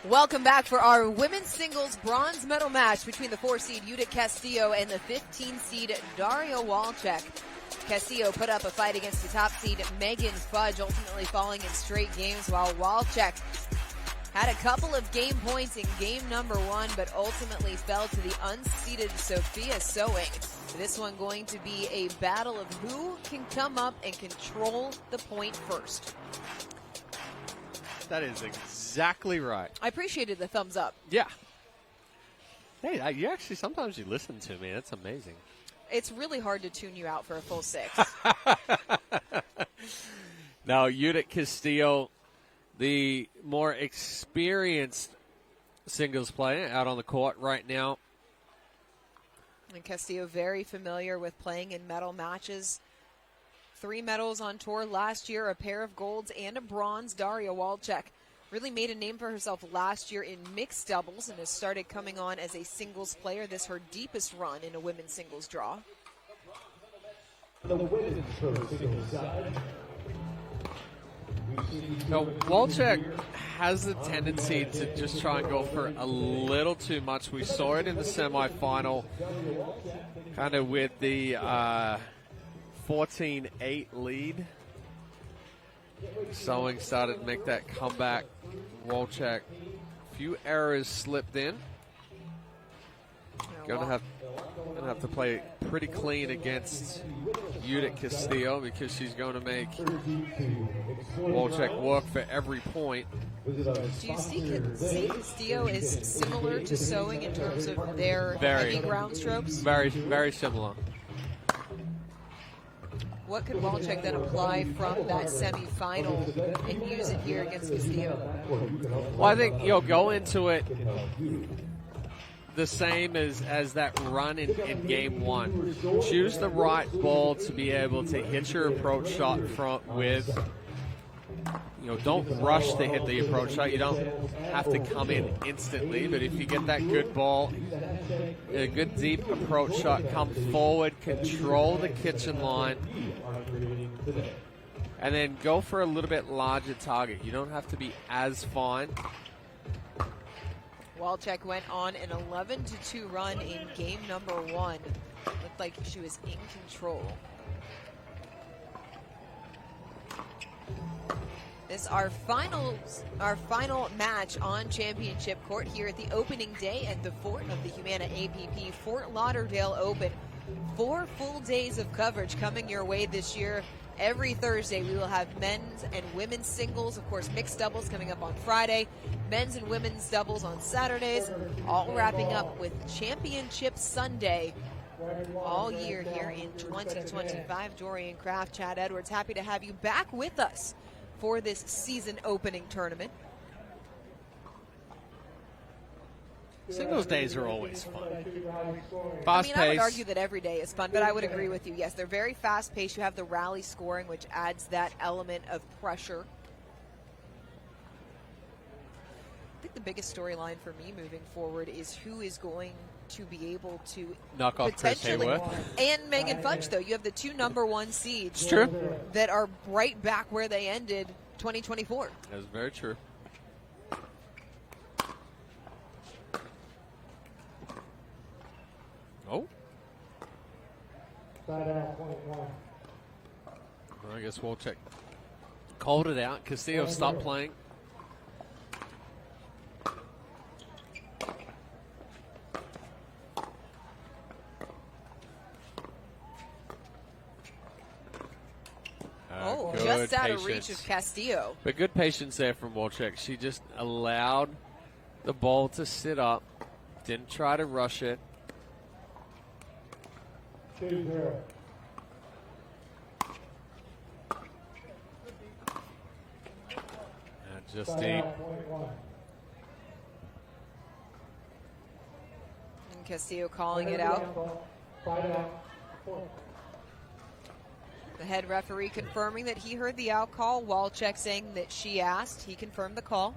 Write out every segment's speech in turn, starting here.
Welcome back for our women's singles bronze medal match between the 4-seed Castillo and the 15-seed Daria Walczak. Castillo put up a fight against the top seed Megan Fudge, ultimately falling in straight games, while Walczak had a couple of game points in game number 1, but ultimately fell to the unseeded Sophia Sewing. This one going to be a battle of who can come up and control the point first. That is exactly right. I appreciated the thumbs up. Yeah. Hey, you actually, sometimes you listen to me. That's amazing. It's really hard to tune you out for a full 6. Now, Castillo, the more experienced singles player out on the court right now. And Castillo very familiar with playing in medal matches. 3 medals on tour last year, a pair of golds and a bronze. Daria Walczak really made a name for herself last year in mixed doubles and has started coming on as a singles player. This her deepest run in a women's singles draw. The women's singles side. Now, Walczak has a tendency to just try and go for a little too much. We saw it in the semifinal, kind of with the 14-8 lead. Sewing started to make that comeback. Walczak, a few errors slipped in. Gonna have to play pretty clean against Castillo because she's going to make Walczak work for every point. Do you see Castillo is similar to Sewing in terms of their heavy ground strokes? Very, very similar. What could Walczak then apply from that semifinal and use it here against Castillo? Well, I think you'll go into it the same as that run in game 1. Choose the right ball to be able to hit your approach shot front with. Don't rush to hit the approach shot. You don't have to come in instantly, but if you get that good ball, a good deep approach shot, come forward, control the kitchen line, and then go for a little bit larger target. You don't have to be as fine. Walczak went on an 11-2 run in game number 1. Looked like she was in control. This is our final match on championship court here at the opening day at the Fort of the Humana APP Fort Lauderdale Open. 4 full days of coverage coming your way this year. Every Thursday we will have men's and women's singles, of course mixed doubles coming up on Friday, men's and women's doubles on Saturdays, all wrapping up with Championship Sunday all year here in 2025. Dorian Kraft, Chad Edwards, happy to have you back with us for this season opening tournament. Singles days are always fun. I would argue that every day is fun, but I would agree with you. Yes, they're very fast-paced. You have the rally scoring, which adds that element of pressure. I think the biggest storyline for me moving forward is who is going to be able to knock off potentially, and Megan Fudge, though. You have the 2 number 1 seeds it's true. That are right back where they ended 2024. That's very true. Oh. Well, I guess Walczak called it out. Castillo stopped playing. Just out of reach of Castillo. But good patience there from Walczak. She just allowed the ball to sit up, didn't try to rush it. And just deep. And Castillo calling it out. The head referee confirming that he heard the out call. Walczak saying that she asked. He confirmed the call.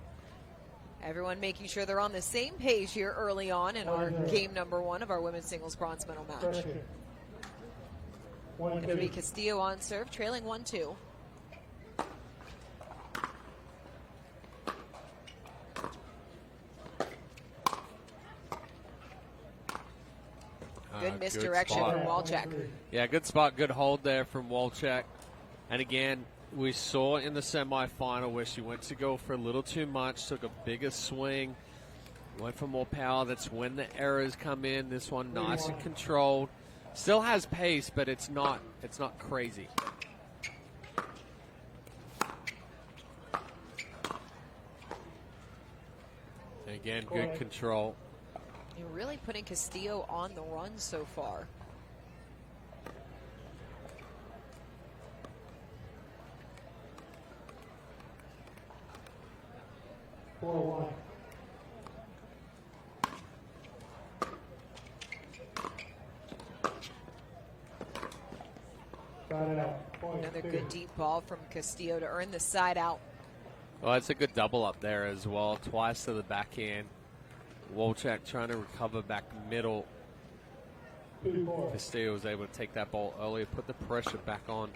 Everyone making sure they're on the same page here early on in our game number 1 of our women's singles bronze medal match. It'll be Castillo on serve, trailing 1-2. Good misdirection from Walczak. Yeah, good spot, good hold there from Walczak. And again, we saw in the semifinal where she went to go for a little too much, took a bigger swing, went for more power. That's when the errors come in. This one nice and controlled. Still has pace, but it's not crazy. Again, good control. You're really putting Castillo on the run so far. Another good deep ball from Castillo to earn the side out. Well, it's a good double up there as well. Twice to the backhand. Walczak trying to recover back middle. Castillo was able to take that ball earlier, put the pressure back on.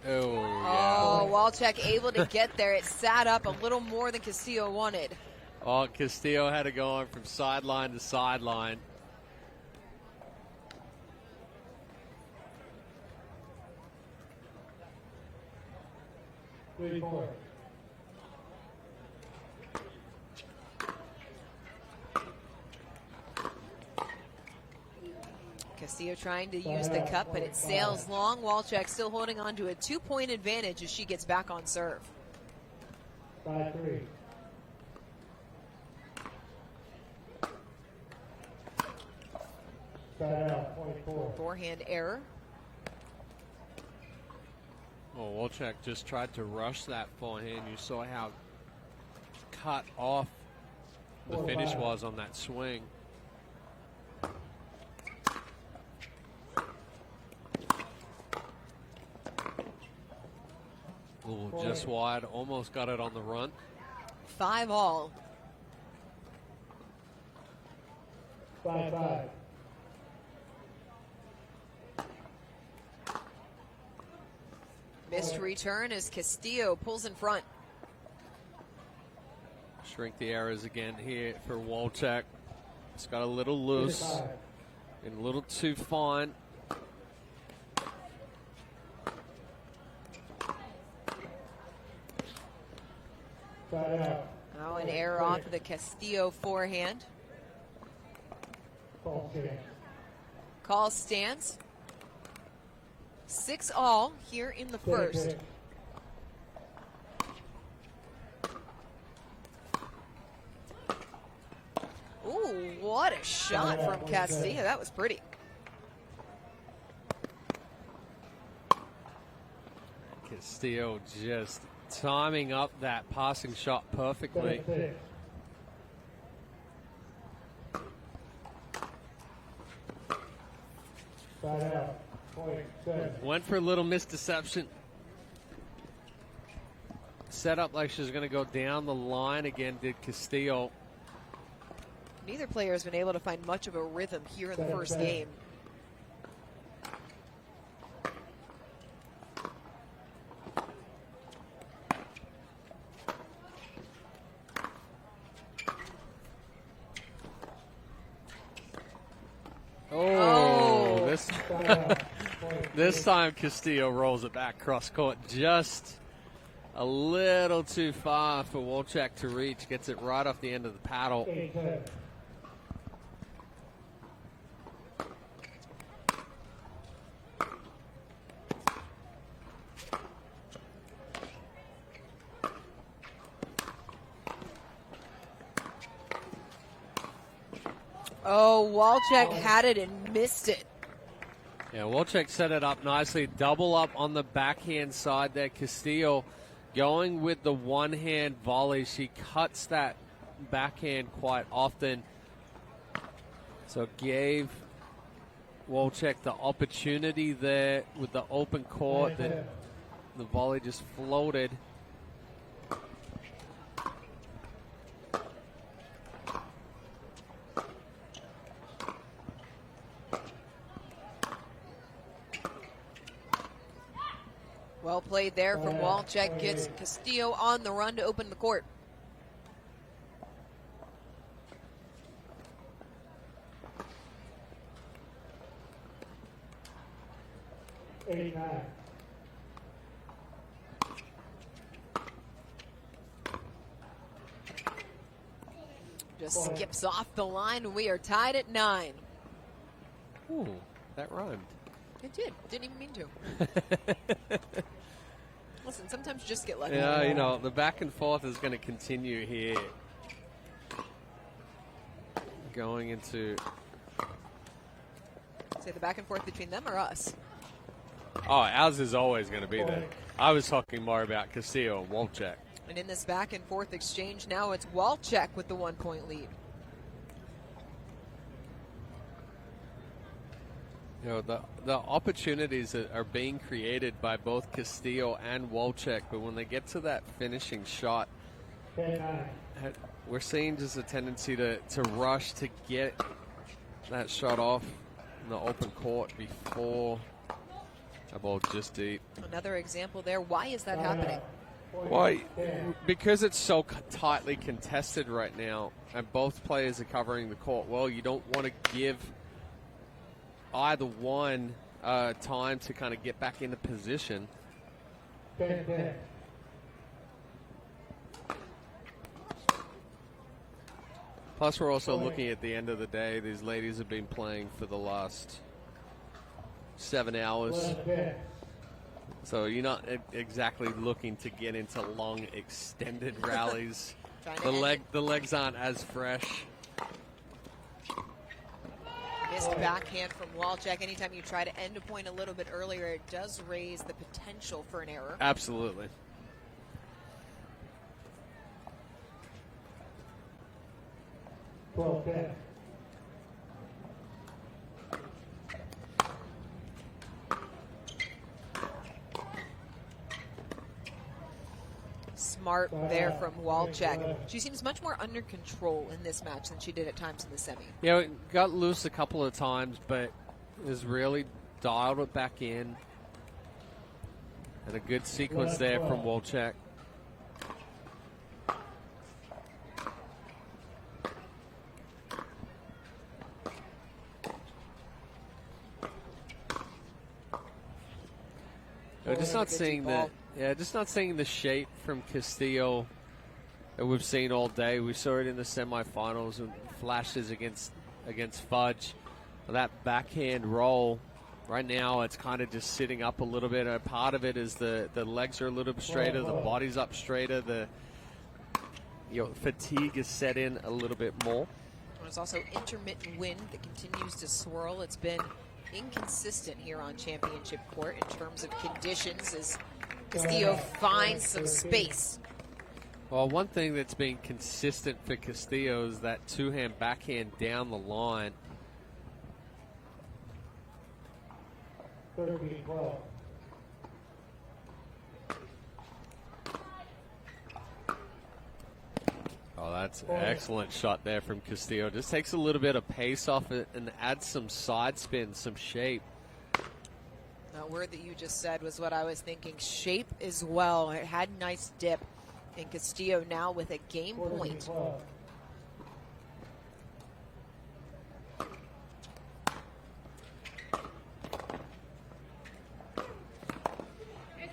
Oh, yeah. Oh, Walczak able to get there. It sat up a little more than Castillo wanted. Oh, Castillo had to go on from sideline to sideline. Castillo trying to use the cup, but it sails long. Walczak still holding on to a 2-point advantage as she gets back on serve. 5-3. Forehand error. Oh, Walczak just tried to rush that forehand. You saw how cut off the finish was on that swing. Ooh, just wide, almost got it on the run. 5-all. 5-5. Missed return as Castillo pulls in front. Shrink the errors again here for Walczak. It's got a little loose and a little too fine. Now an error off of the Castillo forehand. Call stands. 6-all here in the first. Ooh, what a shot from Castillo. That was pretty. Castillo just timing up that passing shot perfectly. Went for a little misdeception. Set up like she was going to go down the line again, did Castillo. Neither player has been able to find much of a rhythm here in the first game. Oh, this time Castillo rolls it back cross court. Just a little too far for Walczak to reach. Gets it right off the end of the paddle. Oh, Walczak had it and missed it. Yeah, Walczak set it up nicely. Double up on the backhand side there. Castillo going with the one-hand volley. She cuts that backhand quite often. So gave Walczak the opportunity there with the open court. That the volley just floated. Well played there from Walczak. Gets Castillo on the run to open the court. Just skips off the line, and we are tied at 9. Ooh, that rhymed. It did. Didn't even mean to. Listen, sometimes you just get lucky. Yeah, you know, the back and forth is going to continue here. Going into... Say the back and forth between them or us? Oh, ours is always going to be there. I was talking more about Castillo and Walczak. And in this back and forth exchange now, it's Walczak with the 1-point lead. You know, the opportunities that are being created by both Castillo and Walczak, but when they get to that finishing shot, we're seeing just a tendency to rush to get that shot off in the open court before a ball just deep. Another example there. Why is that happening? Why? Because it's so tightly contested right now, and both players are covering the court well, you don't want to give either one time to kind of get back into position. Plus, we're also looking at the end of the day. These ladies have been playing for the last 7 hours. So you're not exactly looking to get into long, extended rallies. The legs aren't as fresh. Missed backhand from Walczak. Anytime you try to end a point a little bit earlier, it does raise the potential for an error. Absolutely. Smart there from Walczak. She seems much more under control in this match than she did at times in the semi. Yeah, it got loose a couple of times, but has really dialed it back in. And a good sequence there from Walczak. Just not seeing the shape from Castillo that we've seen all day. We saw it in the semifinals and flashes against Fudge. That backhand roll, right now it's kind of just sitting up a little bit. Part of it is the legs are a little bit straighter, the body's up straighter, the fatigue is set in a little bit more. There's also intermittent wind that continues to swirl. It's been inconsistent here on championship court in terms of conditions as Castillo finds some space. Well, one thing that's been consistent for Castillo is that two-hand backhand down the line. 13-12. Oh, that's an excellent shot there from Castillo. Just takes a little bit of pace off it and adds some side spin, some shape. That word that you just said was what I was thinking. Shape as well. It had a nice dip. And Castillo now with a game point.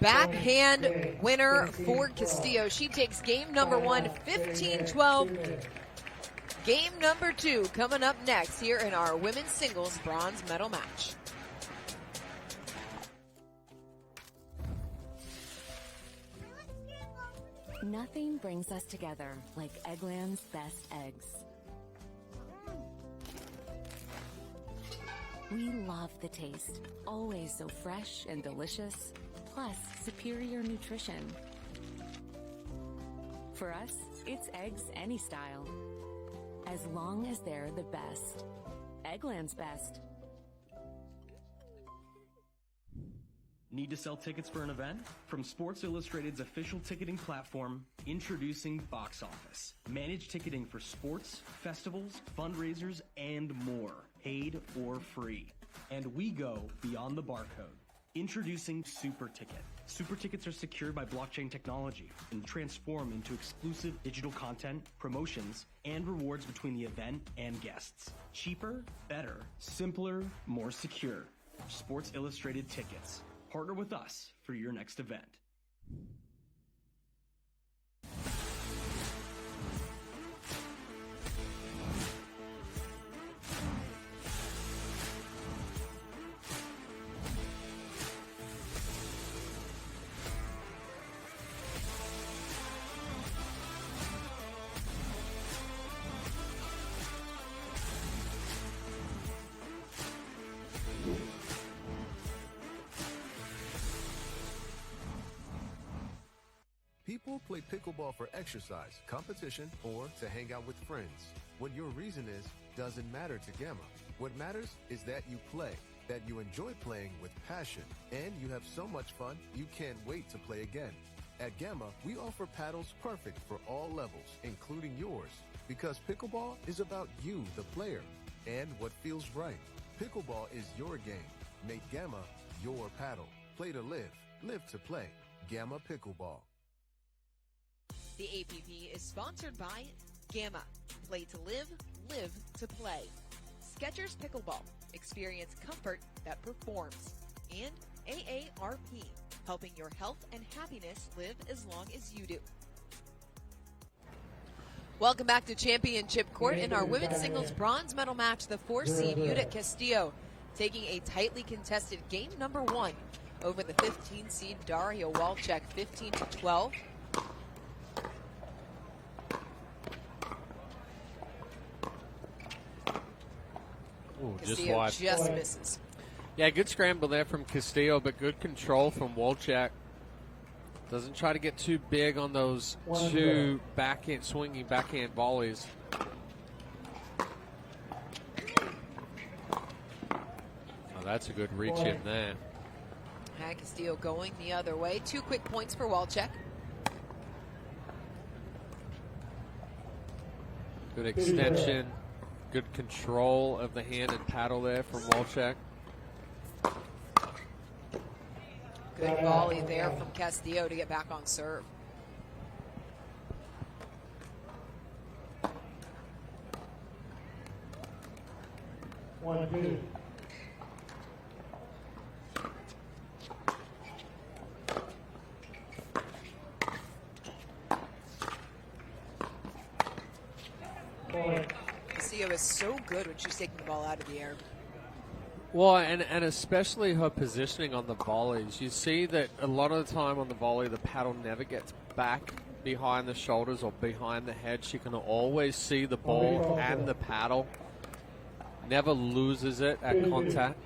Backhand winner for Castillo. She takes game number 1, 15-12. Game number 2 coming up next here in our women's singles bronze medal match. Nothing brings us together like Eggland's best eggs. We love the taste, always so fresh and delicious, plus superior nutrition. For us, it's eggs any style, as long as they're the best. Eggland's best. Need to sell tickets for an event? From Sports Illustrated's official ticketing platform, introducing Box Office. Manage ticketing for sports, festivals, fundraisers, and more, paid or free. And we go beyond the barcode. Introducing Super Ticket. Super Tickets are secured by blockchain technology and transform into exclusive digital content, promotions, and rewards between the event and guests. Cheaper, better, simpler, more secure. Sports Illustrated Tickets. Partner with us for your next event. People play pickleball for exercise, competition, or to hang out with friends. What your reason is doesn't matter to Gamma. What matters is that you play, that you enjoy playing with passion, and you have so much fun you can't wait to play again. At Gamma, we offer paddles perfect for all levels, including yours, because pickleball is about you, the player, and what feels right. Pickleball is your game. Make Gamma your paddle. Play to live, live to play. Gamma Pickleball. The APP is sponsored by Gamma. Play to live, live to play. Skechers Pickleball. Experience comfort that performs. And AARP. Helping your health and happiness live as long as you do. Welcome back to Championship Court in our women's singles bronze medal match. The 4-seed Uta Castillo taking a tightly contested game number 1 over the 15-seed Daria Walczak, 15-12. Ooh, Castillo just misses. Yeah, good scramble there from Castillo, but good control from Walczak. Doesn't try to get too big on those two swinging backhand volleys. Oh, that's a good reach in there. And Castillo going the other way. 2 quick points for Walczak. Good extension. Good control of the hand and paddle there from Walczak. Good volley there from Castillo to get back on serve. One, two. Castillo is so good when she's taking the ball out of the air. Well, and especially her positioning on the volleys. You see that a lot of the time on the volley, the paddle never gets back behind the shoulders or behind the head. She can always see the ball and the paddle. Never loses it at contact.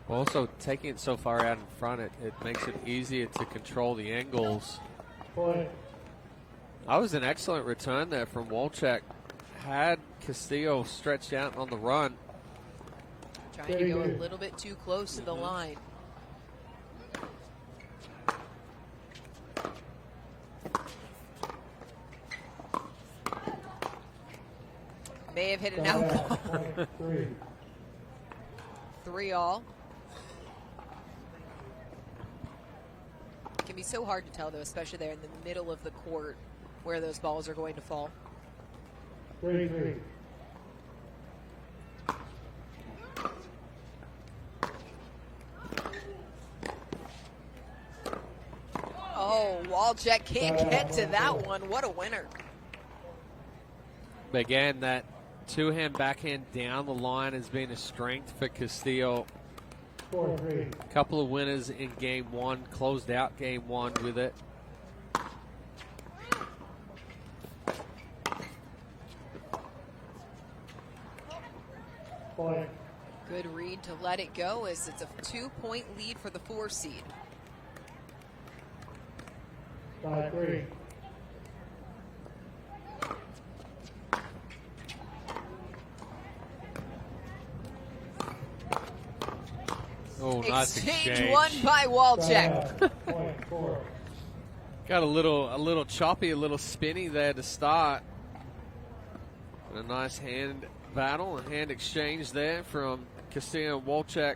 Also, taking it so far out in front, it makes it easier to control the angles. That was an excellent return there from Walczak. Had Castillo stretched out on the run. Trying to go a little bit too close to the line. May have hit an out ball. 3-all. It can be so hard to tell, though, especially there in the middle of the court where those balls are going to fall. 3-3. Oh, Walczak can't get to that one. What a winner. Again, that two-hand backhand down the line has been a strength for Castillo. 4-3. A couple of winners in game 1, closed out game 1 with it. Point. Good read to let it go as it's a 2-point lead for the 4-seed. 5-3. Oh, nice exchange. Won by Walczak. Point 4. Got a little choppy, a little spinny there to start. And a nice hand battle, a hand exchange there from Castillo and Walczak.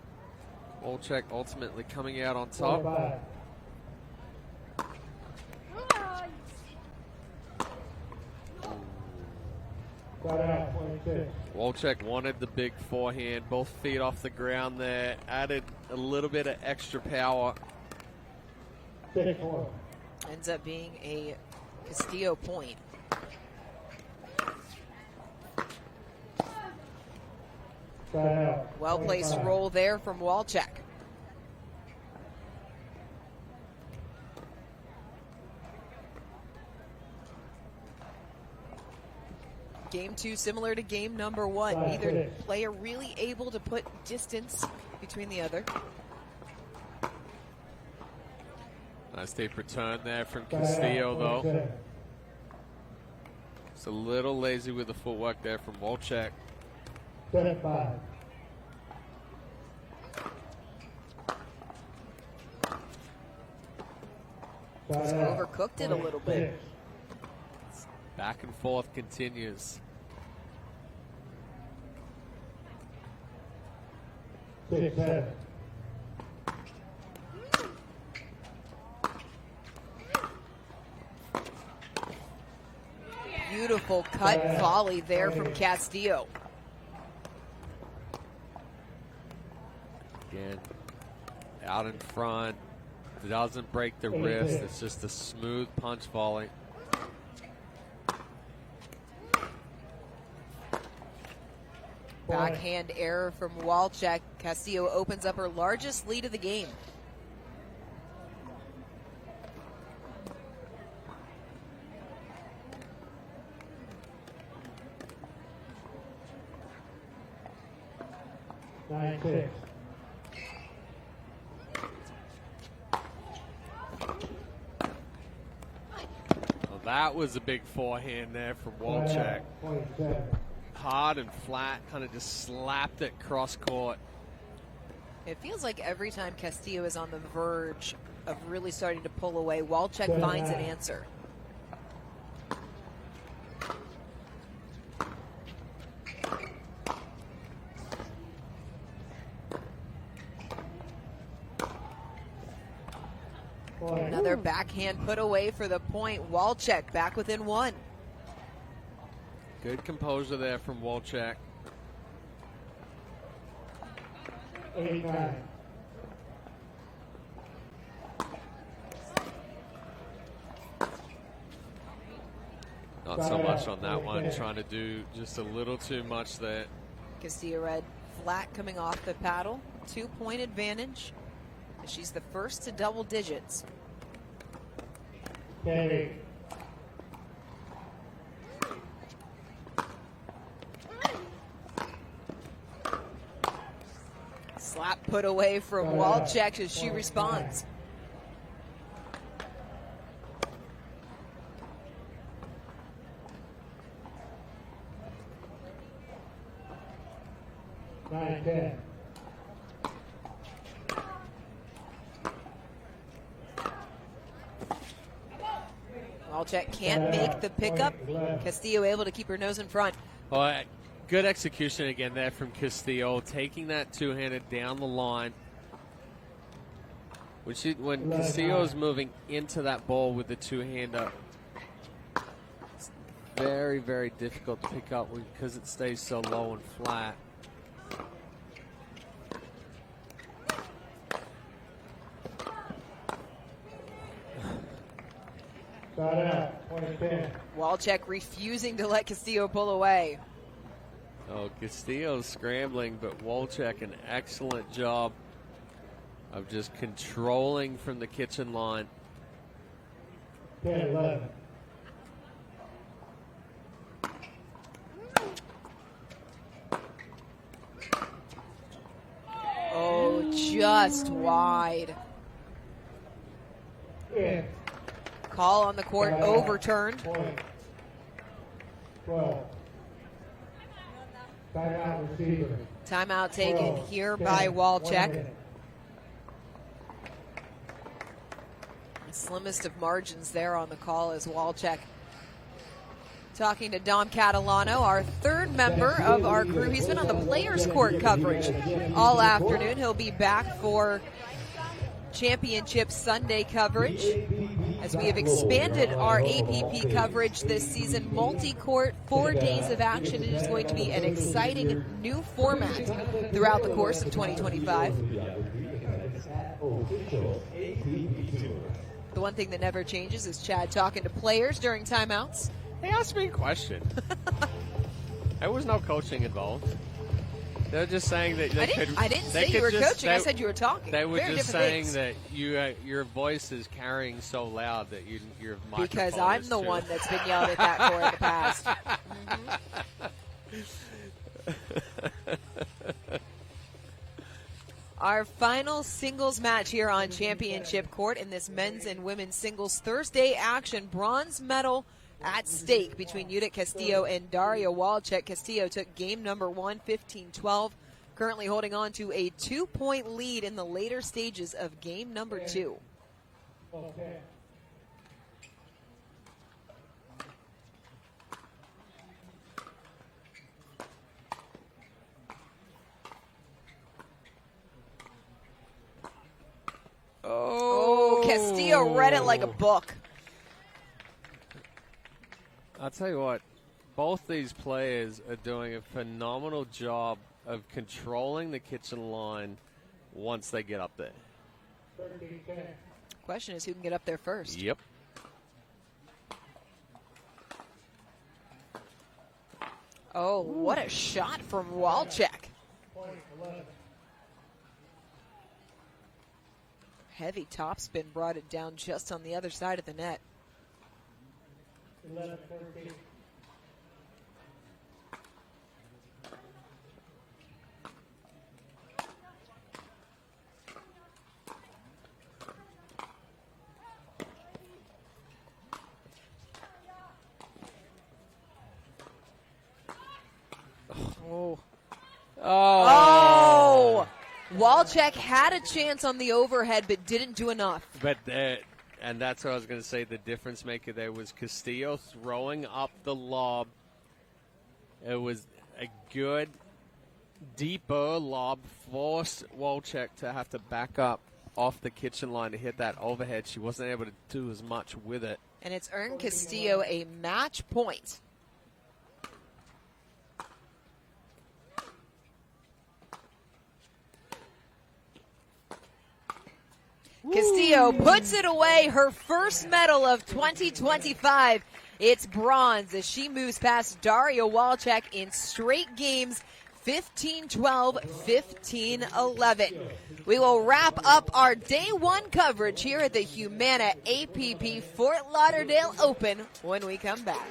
Walczak ultimately coming out on top. 25. Got out, 26. Walczak wanted the big forehand, both feet off the ground there, added a little bit of extra power. 6-4. Ends up being a Castillo point. Got out. Well-placed 25. roll there from Walczak. Game 2 similar to game number 1. Neither player really able to put distance between the other. Nice deep return there from Castillo, though. Just a little lazy with the footwork there from Walczak. 75. Just overcooked it a little bit. Back and forth continues. 6-7. Beautiful cut volley there from Castillo. Again, out in front. Doesn't break the wrist. It's just a smooth punch volley. Backhand error from Walczak. Castillo opens up her largest lead of the game. Nine-six. Well, that was a big forehand there from Walczak. 27. Hard and flat, kind of just slapped it cross court. It feels like every time Castillo is on the verge of really starting to pull away, Walczak finds an answer. Another backhand put away for the point. Walczak back within 1. Good composure there from Walczak. 8-9. Not so much on that one, trying to do just a little too much there. Castillo red flat coming off the paddle. 2-point advantage. She's the first to double digits. 10-8. Slap put away from Walczak as she responds. Nine-10. Walczak can't make the pickup. Castillo able to keep her nose in front. Well, good execution again there from Castillo, taking that two-handed down the line. When Castillo is moving into that ball with the two-hander, it's very, very difficult to pick up because it stays so low and flat. Got out, 20-10. Walczak refusing to let Castillo pull away. Oh, Castillo's scrambling, but Walczak an excellent job of just controlling from the kitchen line. 10-11. Oh, just wide. In. Call on the court overturned. 20. 12. Timeout receiver. Timeout taken here by Walczak. The slimmest of margins there on the call as Walczak Talking to Dom Catalano, our third member of our crew. He's been on the Players Court coverage all afternoon. He'll be back for Championship Sunday coverage as we have expanded our APP coverage this season. Multi-court, 4 days of action. It is going to be an exciting new format throughout the course of 2025. The one thing that never changes is Chad talking to players during timeouts. They asked me a question. There was no coaching involved. They're just saying that I didn't say you were coaching. I said you were talking. They were Very just different saying things. that your voice is carrying so loud that your microphone Because I'm is the too. one that's been yelled at that for in the past. Our final singles match here on Championship Court in this men's and women's singles Thursday action. Bronze medal at stake between Judith Castillo and Daria Walczak. Castillo took game number 1, 15-12, currently holding on to a 2-point lead in the later stages of game number 2. Okay. Oh, Castillo read it like a book. I'll tell you what, both these players are doing a phenomenal job of controlling the kitchen line once they get up there. Question is who can get up there first. Yep. Oh, what a shot from Walczak. Heavy topspin brought it down just on the other side of the net. 11-13. Oh! Walczak had a chance on the overhead but didn't do enough. But and that's what I was going to say. The difference maker there was Castillo throwing up the lob. It was a good, deeper lob. Forced Walczak to have to back up off the kitchen line to hit that overhead. She wasn't able to do as much with it. And it's earned Castillo a match point. Castillo puts it away, her first medal of 2025. It's bronze as she moves past Daria Walczak in straight games, 15-12, 15-11. We will wrap up our day one coverage here at the Humana APP Fort Lauderdale Open when we come back.